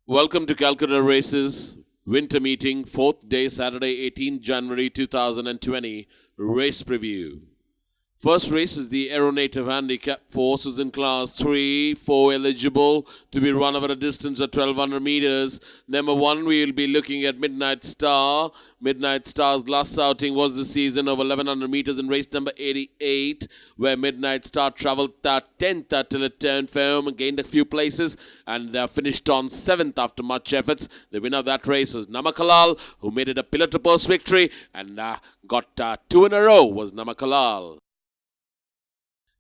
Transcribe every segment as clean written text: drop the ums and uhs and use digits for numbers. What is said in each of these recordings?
Welcome to Calcutta Races Winter Meeting, 4th day, Saturday, 18th January 2020, race preview. First race is the Aeronative Handicap for horses in class 3, 4 eligible to be run over a distance of 1200 meters. Number 1, we will be looking at Midnight Star. Midnight Star's last outing was this season of 1100 meters in race number 88, where Midnight Star travelled 10th till it turned for home and gained a few places and finished on 7th after much efforts. The winner of that race was Namakalal, who made it a pillar to post victory and got 2 in a row was Namakalal.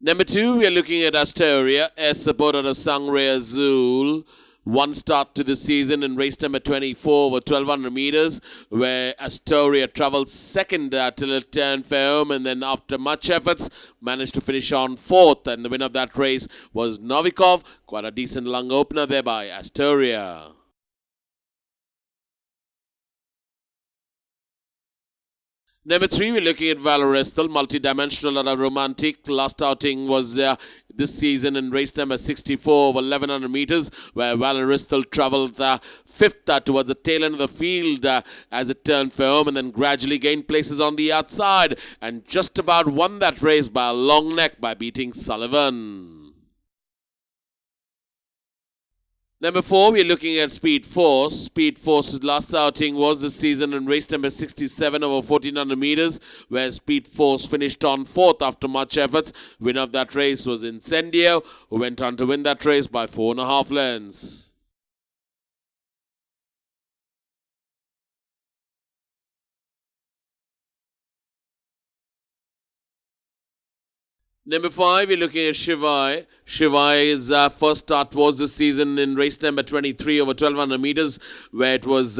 Number 2, we are looking at Astoria, as supporter of Sangre Azul. One start to the season in race number 24 over 1200 meters, where Astoria travelled second till it turned for home, and then after much efforts managed to finish on 4th, and the winner of that race was Novikov. Quite a decent lung opener there by Astoria. Number 3, we're looking at Valorestal, multi-dimensional and a romantic. Last outing was this season in race number 64 over 1100 meters, where Valorestal travelled 5th towards the tail end of the field as it turned for home, and then gradually gained places on the outside and just about won that race by a long neck by beating Sullivan. Number 4, we're looking at Speed Force. Speed Force's last outing was this season in race number 67 over 1400 meters, where Speed Force finished on 4th after much efforts. Winner of that race was Incendio, who went on to win that race by 4.5 lengths. Number 5, we're looking at Shivai. Shivai's first start was this season in race number 23 over 1200 meters, where it was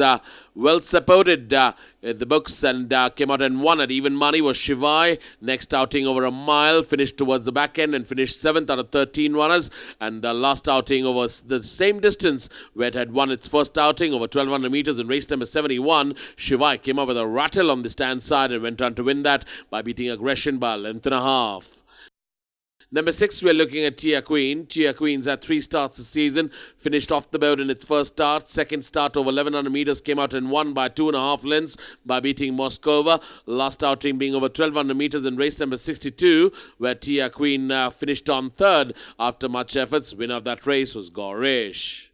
well supported at the books and came out and won at even money was Shivai. Next outing over a mile, finished towards the back end and finished 7th out of 13 runners. And last outing over the same distance, where it had won its first outing over 1200 meters in race number 71, Shivai came up with a rattle on the stand side and went on to win that by beating Aggression by a length and a half. Number 6, we're looking at Tia Queen. Tia Queen's had 3 starts this season, finished off the board in its first start. Second start over 1100 meters, came out and won by 2.5 lengths by beating Moskova. Last outing being over 1200 meters in race number 62, where Tia Queen finished on 3rd after much efforts. Winner of that race was Gorish.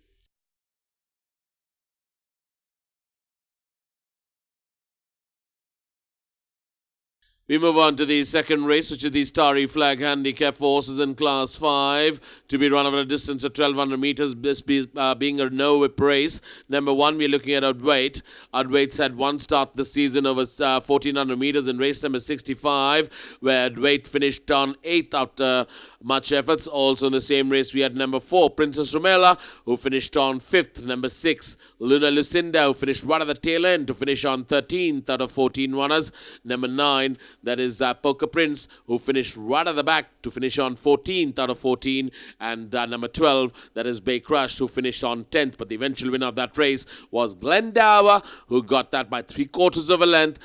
We move on to the second race, which is the Starry Flag Handicap for horses in Class 5 to be run over a distance of 1200 meters, this being a no-whip race. Number 1, we're looking at Adwait. Adwait's had one start this season over 1400 meters in race number 65, where Adwait finished on 8th after much efforts. Also in the same race, we had number 4, Princess Romela, who finished on 5th. Number 6, Luna Lucinda, who finished right at the tail end to finish on 13th out of 14 runners. Number 9, that is Poker Prince, who finished right at the back to finish on 14th out of 14. And number 12, that is Bay Crush, who finished on 10th. But the eventual winner of that race was Glendower, who got that by 3/4 of a length.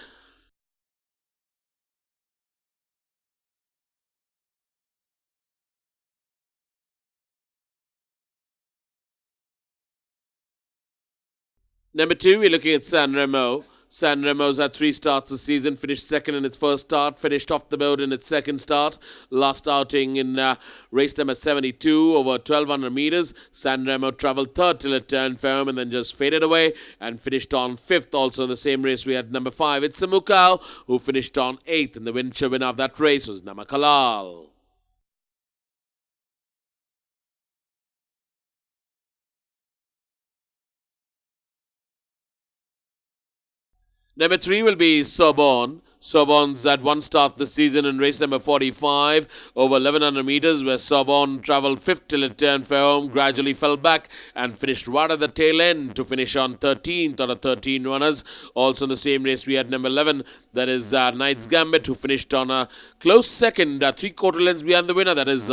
Number 2, we're looking at San Remo. San Remo's had 3 starts this season, finished second in its first start, finished off the board in its second start. Last outing in race number 72 over 1200 meters. San Remo travelled 3rd till it turned for home and then just faded away and finished on 5th. Also in the same race, we had number 5, It's a Mukau, who finished on 8th. And the winner of that race was Namakalal. Number 3 will be Sorbonne. Sorbonne's had one start this season in race number 45 over 1100 meters, where Sorbonne travelled 5th till it turned for home, gradually fell back and finished right at the tail end to finish on 13th out of 13 runners. Also in the same race, we had number 11, that is Knight's Gambit, who finished on a close second, 3/4 lengths behind the winner, that is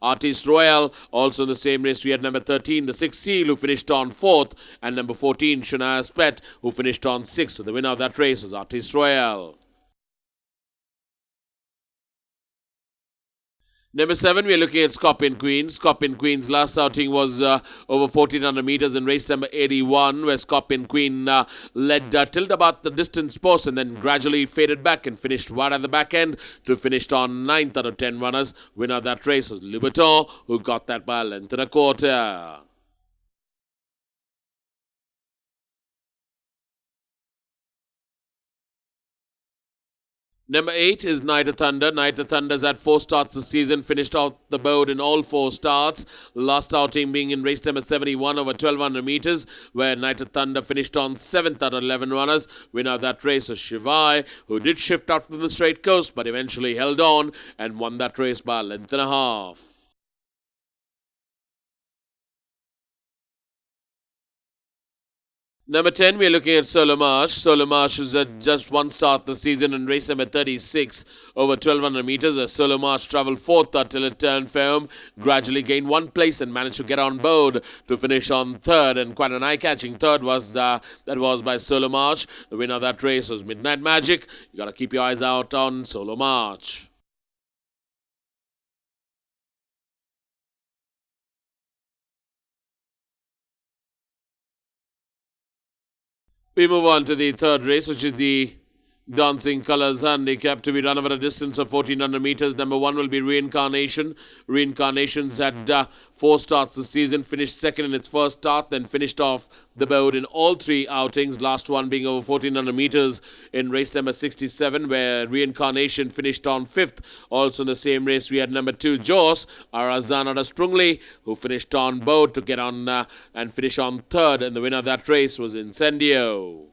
Artiste Royale. Also in the same race, we had number 13, the 6 Seal, who finished on 4th, and number 14, Shunaya's Pet, who finished on 6th. So the winner of that race was Artiste Royale. Number 7, we're looking at Scorpion Queen. Scorpion Queen's last outing was over 1400 meters in race number 81, where Scorpion Queen led till about the distance post and then gradually faded back and finished right at the back end to finish on 9th out of 10 runners. Winner of that race was Lubaton, who got that by a length and a quarter. Number 8 is Night of Thunder. Night of Thunder's had 4 starts this season, finished out the board in all 4 starts. Last outing being in race number 71 over 1200 meters, where Night of Thunder finished on 7th out of 11 runners. Winner of that race was Shivai, who did shift out from the straight course, but eventually held on and won that race by a length and a half. Number 10, we're looking at Solar Marsh. Solar Marsh is at just 1 start this season in race number 36 over 1200 meters. As Solar Marsh travelled 4th until it turned firm, gradually gained 1 place and managed to get on board to finish on 3rd. And quite an eye-catching 3rd was that was by Solar Marsh. The winner of that race was Midnight Magic. You got to keep your eyes out on Solar Marsh. We move on to the 3rd race, which is the Dancing Colors Handicap, to be run over a distance of 1400 meters. Number 1 will be Reincarnation. Reincarnation's had 4 starts this season, finished 2nd in its first start, then finished off the board in all 3 outings, last one being over 1400 meters in race number 67, where Reincarnation finished on 5th. Also in the same race, we had number 2, Joss, Arazana Sprungli, who finished on board to get on and finish on 3rd, and the winner of that race was Incendio.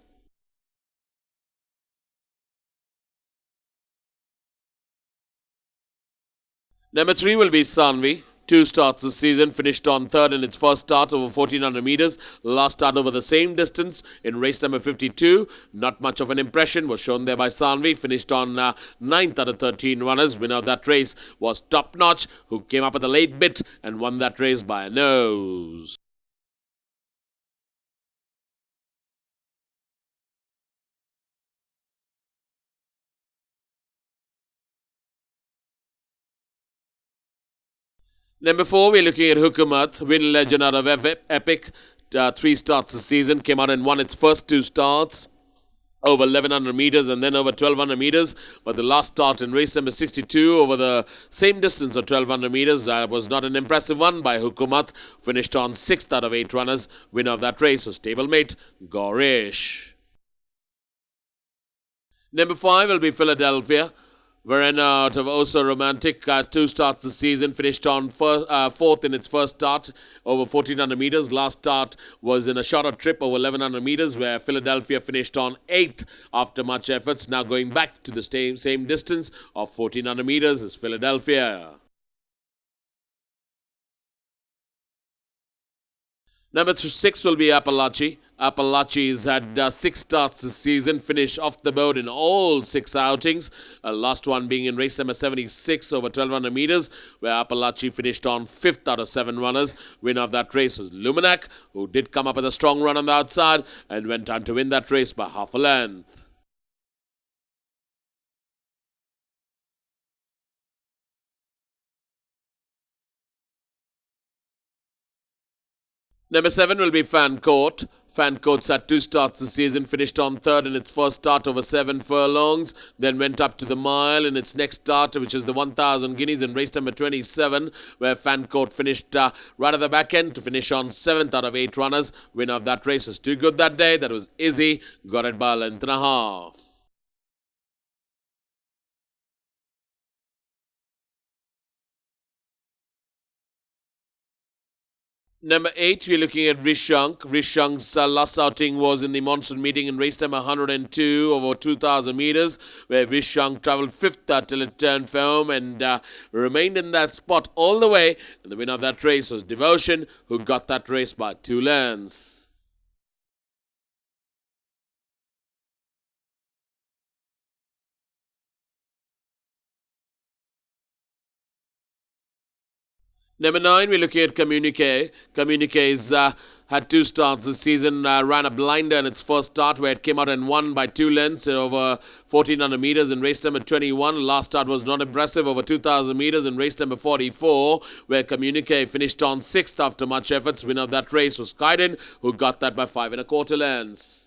Number 3 will be Sanvi. 2 starts this season, finished on 3rd in its first start over 1400 meters. Last start over the same distance in race number 52. Not much of an impression was shown there by Sanvi. Finished on 9th out of 13 runners. Winner of that race was Top Notch, who came up at the late bit and won that race by a nose. Number 4, we're looking at Hukumat, win legend out of Epic. 3 starts this season, came out and won its first 2 starts over 1100 meters and then over 1200 meters. But the last start in race number 62 over the same distance of 1200 meters was not an impressive one by Hukumat. Finished on 6th out of 8 runners. Winner of that race was stablemate Gorish. Number 5 will be Philadelphia. Verena out of Oso Romantic, 2 starts this season, finished on 4th in its first start over 1400 meters. Last start was in a shorter trip over 1100 meters, where Philadelphia finished on 8th after much efforts. Now going back to the same distance of 1400 meters is Philadelphia. Number 6 will be Appalachia. Appalachia's had 6 starts this season, finished off the board in all 6 outings. Last one being in race number 76 over 1200 meters, where Appalachia finished on 5th out of 7 runners. Winner of that race was Luminac, who did come up with a strong run on the outside and went on to win that race by half a length. Number 7 will be Fancourt. Fancourt's had 2 starts this season, finished on 3rd in its first start over 7 furlongs, then went up to the mile in its next start, which is the 1000 guineas in race number 27, where Fancourt finished right at the back end to finish on 7th out of 8 runners. Winner of that race was too good that day. That was Izzy. Got it by a length and a half. Number 8, we're looking at Rishank. Rishank's last outing was in the monsoon meeting in race number 102 over 2,000 meters, where Rishank travelled 5th till it turned firm and remained in that spot all the way. And the winner of that race was Devotion, who got that race by 2 lengths. Number 9, we're looking at Communique. Communique's had 2 starts this season, ran a blinder in its first start where it came out and won by 2 lengths over 1400 meters in race number 21. Last start was not impressive over 2000 meters in race number 44 where Communique finished on 6th after much efforts. Winner of that race was Kaiden, who got that by 5 1/4 lengths.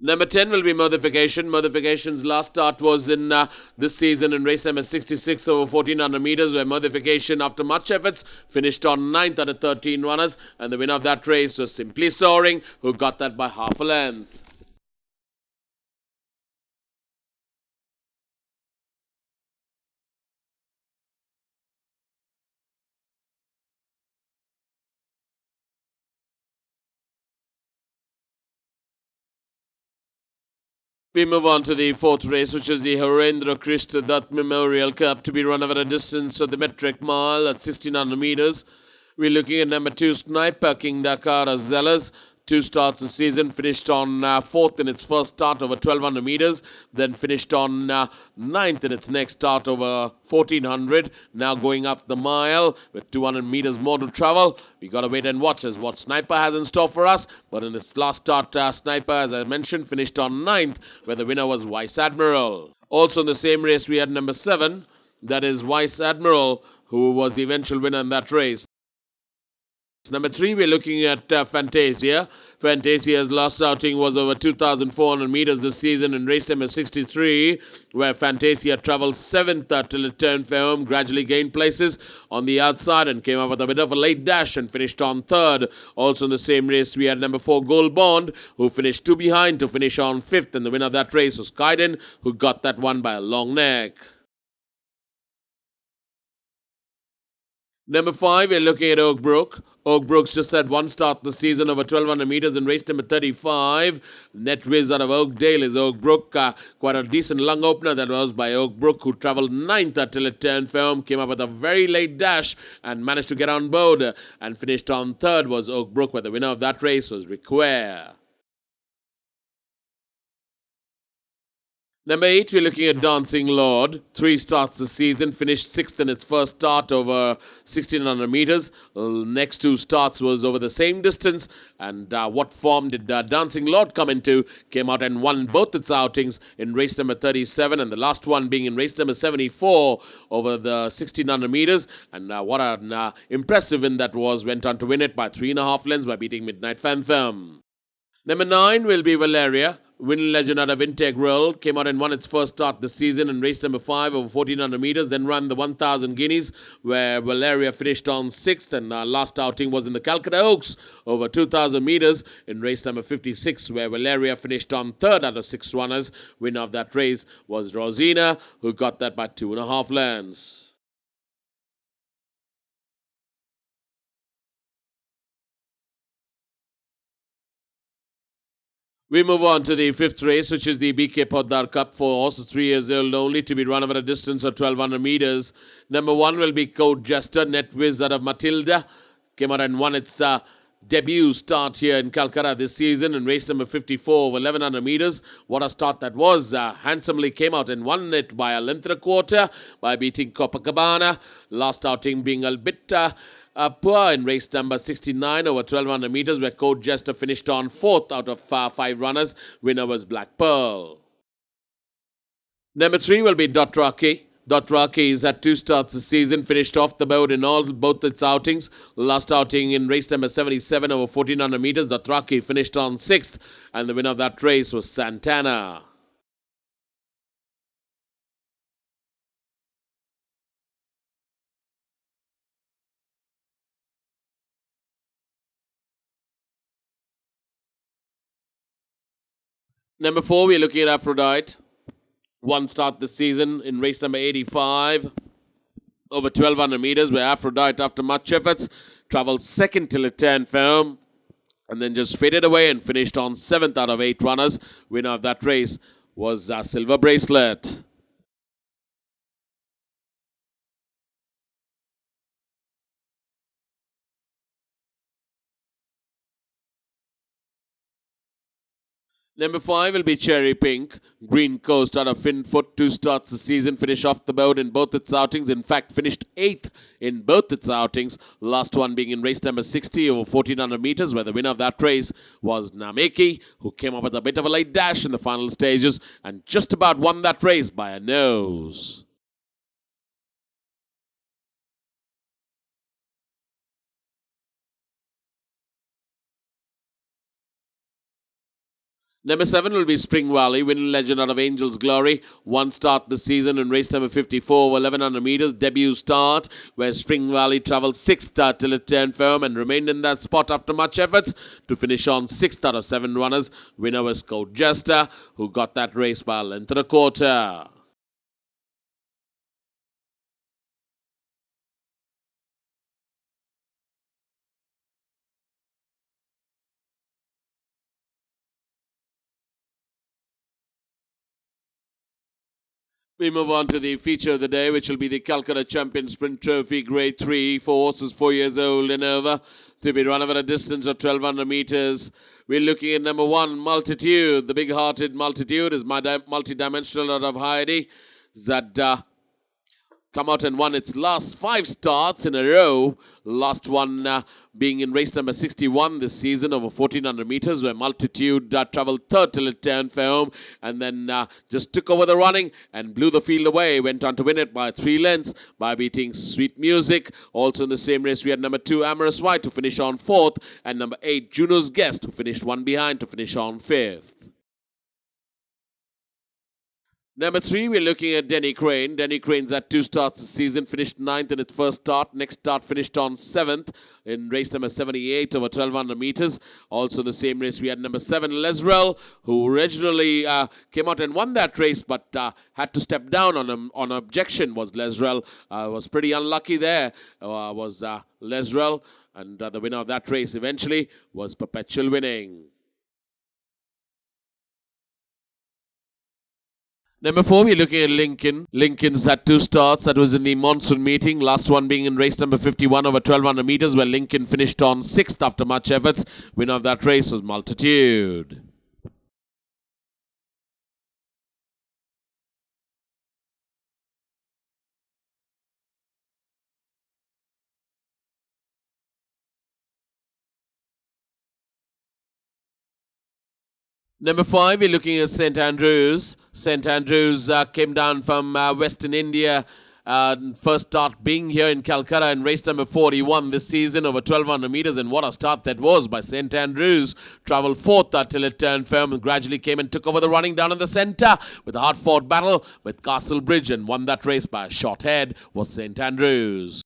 Number 10 will be Modification. Modification's last start was in this season in race number 66 over 1400 meters, where Modification, after much efforts, finished on 9th out of 13 runners. And the winner of that race was Simply Soaring, who got that by half a length. We move on to the 4th race, which is the Horrendo Krista Dutt Memorial Cup, to be run over a distance of the metric mile at 1600 meters. We're looking at number 2, Sniper King Dakar Zealous. 2 starts this season, finished on 4th in its first start over 1200 meters, then finished on 9th in its next start over 1400. Now going up the mile with 200 meters more to travel. We got to wait and watch as what Sniper has in store for us. But in its last start, Sniper, as I mentioned, finished on 9th, where the winner was Vice Admiral. Also in the same race, we had number 7, that is Vice Admiral, who was the eventual winner in that race. Number 3, we're looking at Fantasia. Fantasia's last outing was over 2,400 meters this season in race number 63, where Fantasia traveled 7th till it turned for home, gradually gained places on the outside and came up with a bit of a late dash and finished on 3rd. Also in the same race, we had number 4, Gold Bond, who finished 2 behind to finish on 5th, and the winner of that race was Kaiden, who got that one by a long neck. Number 5, we're looking at Oak Brook. Oak Brook's just had 1 start this season over 1200 meters in race number 35. Net whiz out of Oakdale is Oak Brook. Quite a decent lung opener that was by Oak Brook, who travelled 9th until it turned for home, came up with a very late dash and managed to get on board and finished on 3rd was Oak Brook, where the winner of that race was Require. Number 8, we're looking at Dancing Lord. 3 starts this season, finished 6th in its first start over 1600 meters. Next 2 starts was over the same distance. And what form did Dancing Lord come into? Came out and won both its outings in race number 37 and the last one being in race number 74 over the 1600 meters. And what an impressive win that was. Went on to win it by 3.5 lengths by beating Midnight Phantom. Number 9 will be Valeria. Winning legend out of Integral, came out and won its first start this season in race number 5 over 1400 meters, then ran the 1000 guineas, where Valeria finished on 6th, and last outing was in the Calcutta Oaks over 2000 meters in race number 56, where Valeria finished on 3rd out of 6 runners. Winner of that race was Rosina, who got that by 2.5 lengths. We move on to the 5th race, which is the Beekeeper Cup for horses 3 years old only, to be run over a distance of 1200 meters. Number 1 will be Code Jester, Net Whiz out of Matilda. Came out and won its debut start here in Calcutta this season in race number 54 over 1100 meters. What a start that was. Handsomely came out and won it by a length and a quarter by beating Copacabana. Last outing being a bit poor in race number 69 over 1200 meters, where Code Jester finished on 4th out of 5 runners. Winner was Black Pearl. Number 3 will be Dothraki. Dothraki is at 2 starts this season, finished off the board in both its outings. Last outing in race number 77 over 1400 meters, Dothraki finished on 6th, and the winner of that race was Santana. Number 4, we're looking at Aphrodite. 1 start this season in race number 85 over 1200 meters, where Aphrodite, after much efforts, travelled 2nd till it turned firm and then just faded away and finished on 7th out of 8 runners. Winner of that race was Silver Bracelet. Number 5 will be Cherry Pink. Green Coast out of Finfoot, 2 starts the season, finished off the board in both its outings. In fact, finished 8th in both its outings. Last one being in race number 60 over 1400 meters, where the winner of that race was Nameki, who came up with a bit of a late dash in the final stages and just about won that race by a nose. Number 7 will be Spring Valley, winning legend out of Angel's Glory. 1 start this season in race number 54 over 1100 meters. Debut start where Spring Valley travelled 6th till it turned firm and remained in that spot after much efforts to finish on 6th out of 7 runners. Winner was Scout Jester, who got that race by a length and a quarter. We move on to the feature of the day, which will be the Calcutta Champion Sprint Trophy Grade 3 for horses 4 years old and over, to be run over a distance of 1200 meters. We're looking at number 1, Multitude. The big-hearted Multitude is multi-dimensional out of Heidi. Zadda come out and won its last 5 starts in a row. Last one being in race number 61 this season over 1400 meters, where Multitude travelled 3rd till it turned for home and then just took over the running and blew the field away. Went on to win it by 3 lengths by beating Sweet Music. Also in the same race, we had number 2, Amorous White, to finish on 4th, and number 8, Juno's Guest, who finished 1 behind to finish on 5th. Number 3, we're looking at Denny Crane. Denny Crane's had 2 starts this season, finished 9th in its first start. Next start finished on 7th in race number 78 over 1200 meters. Also the same race, we had number 7, Lesrel, who originally came out and won that race, but had to step down on objection. Was Lesrel. Was pretty unlucky there, was Lesrel. And the winner of that race eventually was Perpetual Winning. Number 4, we're looking at Lincoln. Lincoln's had 2 starts. That was in the monsoon meeting. Last one being in race number 51 over 1200 meters, where Lincoln finished on 6th after much efforts. Winner of that race was Multitude. Number 5, we're looking at St. Andrews. St. Andrews came down from Western India. First start being here in Calcutta in race number 41 this season over 1200 meters, and what a start that was by St. Andrews. Travelled 4th till it turned firm and gradually came and took over the running down in the centre with a hard-fought battle with Castle Bridge, and won that race by a short head was St. Andrews.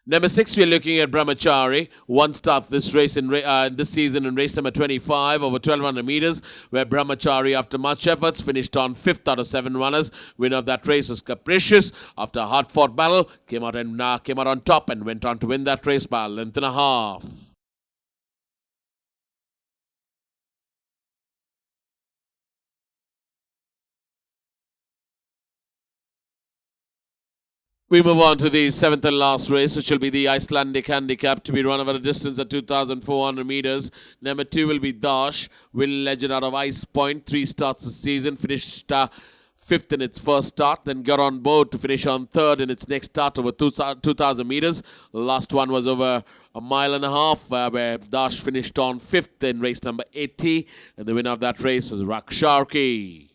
Number 6, we're looking at Brahmachari. 1 start this race in this season in race number 25 over 1200 meters, where Brahmachari, after much efforts, finished on 5th out of 7 runners. Winner of that race was Capricious. After a hard-fought battle, came out on top and went on to win that race by a length and a half. We move on to the 7th and last race, which will be the Icelandic Handicap, to be run over a distance of 2,400 meters. Number 2 will be Dash, winning legend out of Ice Point. 3 starts this season, finished 5th in its first start, then got on board to finish on 3rd in its next start over 2,000 meters. Last one was over a mile and a half, where Dash finished on 5th in race number 80, and the winner of that race was Raksharki.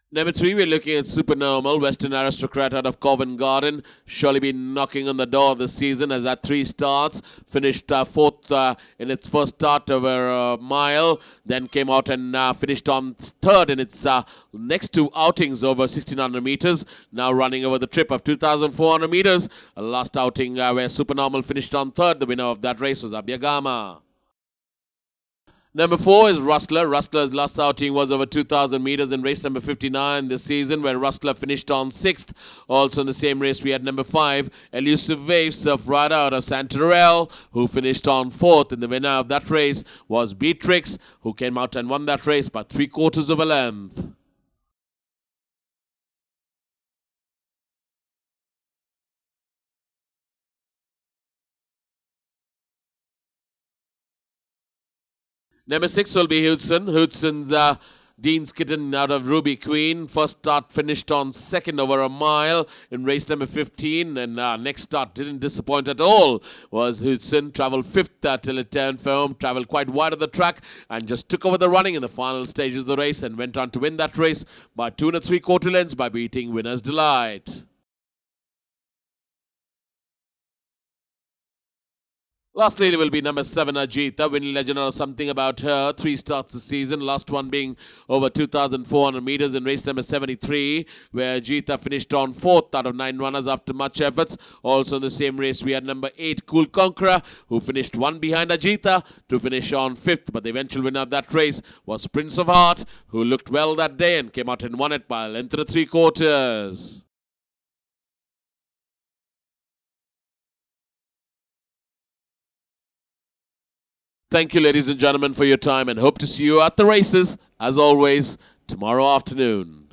Number 3, we're looking at Supernormal, Western Aristocrat out of Covent Garden. Surely been knocking on the door this season, has had 3 starts. Finished 4th in its first start over a mile. Then came out and finished on 3rd in its next 2 outings over 1,600 meters. Now running over the trip of 2,400 meters. Last outing where Supernormal finished on 3rd. The winner of that race was Abhyagama. Number 4 is Rustler. Rustler's last outing was over 2,000 meters in race number 59 this season, where Rustler finished on 6th. Also in the same race, we had number 5, Elusive Wave, Surf Rider out of Santarell, who finished on 4th. And the winner of that race was Beatrix, who came out and won that race by 3/4 of a length. Number 6 will be Hudson. Hudson's Dean's Kitten out of Ruby Queen. First start finished on 2nd over a mile in race number 15. And next start didn't disappoint at all. Was Hudson. Travelled 5th till it turned for home. Travelled quite wide of the track and just took over the running in the final stages of the race and went on to win that race by 2 3/4 lengths by beating Winner's Delight. Lastly, there will be number 7, Ajita. Winning legend or something about her. 3 starts this season. Last one being over 2,400 meters in race number 73, where Ajita finished on 4th out of 9 runners after much efforts. Also in the same race, we had number 8, Cool Conqueror, who finished 1 behind Ajita to finish on 5th. But the eventual winner of that race was Prince of Heart, who looked well that day and came out and won it by a length of 3/4. Thank you, ladies and gentlemen, for your time, and hope to see you at the races, as always, tomorrow afternoon.